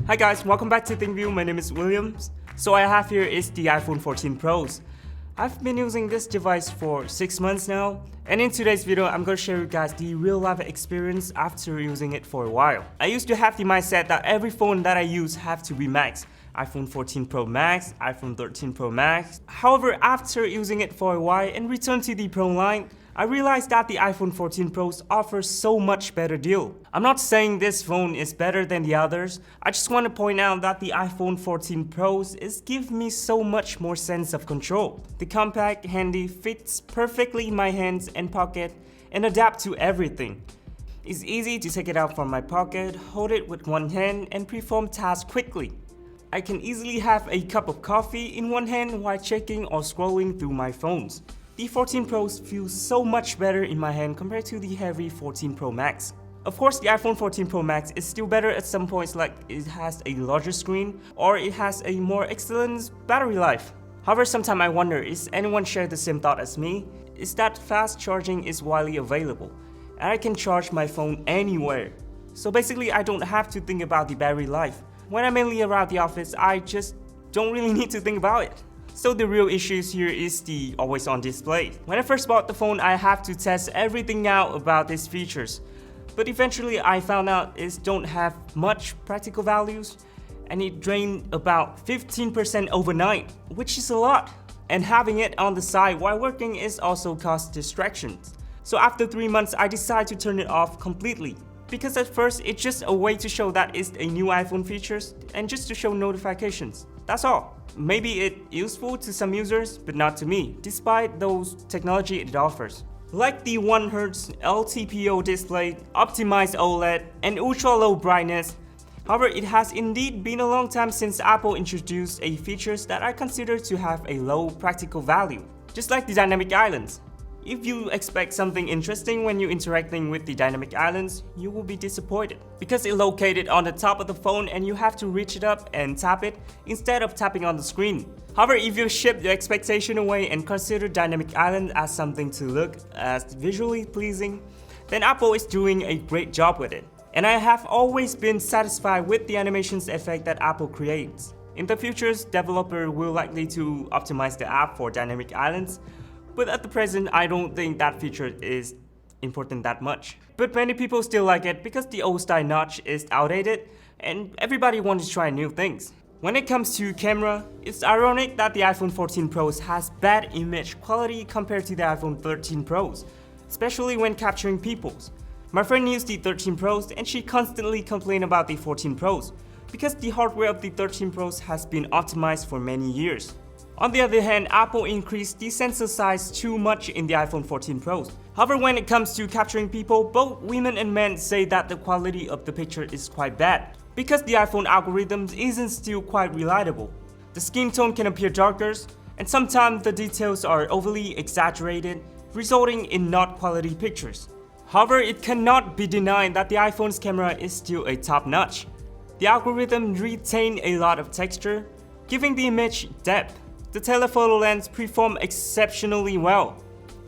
Hi guys, welcome back to ThinkView. My name is Williams. So what I have here is the iPhone 14 Pros. I've been using this device for 6 months now, and in today's video I'm going to share with you guys the real life experience after using it for a while. I used to have the mindset that every phone that I use have to be max. iPhone 14 Pro Max, iPhone 13 Pro Max. However, after using it for a while and returned to the Pro line, I realized that the iPhone 14 Pros offers so much better deal. I'm not saying this phone is better than the others, I just want to point out that the iPhone 14 Pros is give me so much more sense of control. The compact, handy, fits perfectly in my hands and pocket and adapt to everything. It's easy to take it out from my pocket, hold it with one hand and perform tasks quickly. I can easily have a cup of coffee in one hand while checking or scrolling through my phones. The 14 Pros feel so much better in my hand compared to the heavy 14 Pro Max. Of course, the iPhone 14 Pro Max is still better at some points, like it has a larger screen or it has a more excellent battery life. However, sometimes I wonder, is anyone share the same thought as me? Is that fast charging is widely available and I can charge my phone anywhere. So basically, I don't have to think about the battery life. When I'm mainly around the office, I just don't really need to think about it. So the real issues here is the always on display. When I first bought the phone, I have to test everything out about these features. But eventually I found out it don't have much practical values and it drained about 15% overnight, which is a lot. And having it on the side while working is also cause distractions. So after 3 months, I decided to turn it off completely. Because at first, it's just a way to show that it's a new iPhone features and just to show notifications. That's all. Maybe it's useful to some users, but not to me, despite those technology it offers. Like the 1Hz LTPO display, optimized OLED, and ultra-low brightness. However, it has indeed been a long time since Apple introduced a features that I consider to have a low practical value. Just like the dynamic islands. If you expect something interesting when you're interacting with the dynamic islands, you will be disappointed. Because it's located on the top of the phone and you have to reach it up and tap it instead of tapping on the screen. However, if you shift your expectation away and consider dynamic island as something to look as visually pleasing, then Apple is doing a great job with it. And I have always been satisfied with the animations effect that Apple creates. In the future, developers will likely to optimize the app for dynamic islands. But at the present, I don't think that feature is important that much. But many people still like it because the old style notch is outdated and everybody wants to try new things. When it comes to camera, it's ironic that the iPhone 14 Pros has bad image quality compared to the iPhone 13 Pros, especially when capturing peoples. My friend used the 13 Pros and she constantly complained about the 14 Pros because the hardware of the 13 Pros has been optimized for many years. On the other hand, Apple increased the sensor size too much in the iPhone 14 Pros. However, when it comes to capturing people, both women and men say that the quality of the picture is quite bad, because the iPhone algorithm isn't still quite reliable. The skin tone can appear darker, and sometimes the details are overly exaggerated, resulting in not quality pictures. However, it cannot be denied that the iPhone's camera is still a top-notch. The algorithm retains a lot of texture, giving the image depth. The telephoto lens performed exceptionally well,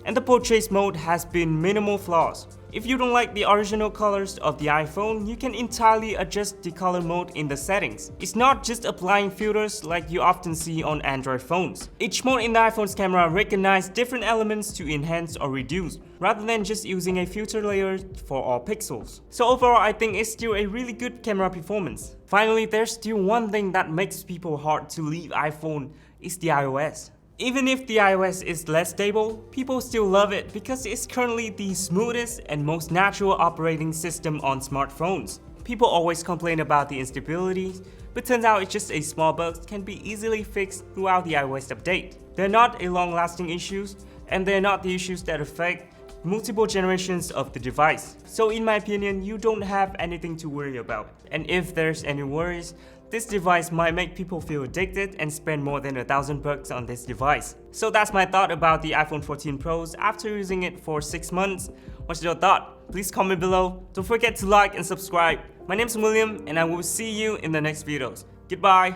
and the portrait mode has been minimal flaws. If you don't like the original colors of the iPhone, you can entirely adjust the color mode in the settings. It's not just applying filters like you often see on Android phones. Each mode in the iPhone's camera recognizes different elements to enhance or reduce, rather than just using a filter layer for all pixels. So overall, I think it's still a really good camera performance. Finally, there's still one thing that makes people hard to leave iPhone. Is the iOS. Even if the iOS is less stable, people still love it because it's currently the smoothest and most natural operating system on smartphones. People always complain about the instability, but turns out it's just a small bug can be easily fixed throughout the iOS update. They're not a long-lasting issues, and they're not the issues that affect multiple generations of the device. So in my opinion, you don't have anything to worry about. And if there's any worries, this device might make people feel addicted and spend more than $1,000 on this device. So that's my thought about the iPhone 14 Pros after using it for 6 months. What's your thought? Please comment below. Don't forget to like and subscribe. My name is William and I will see you in the next videos. Goodbye.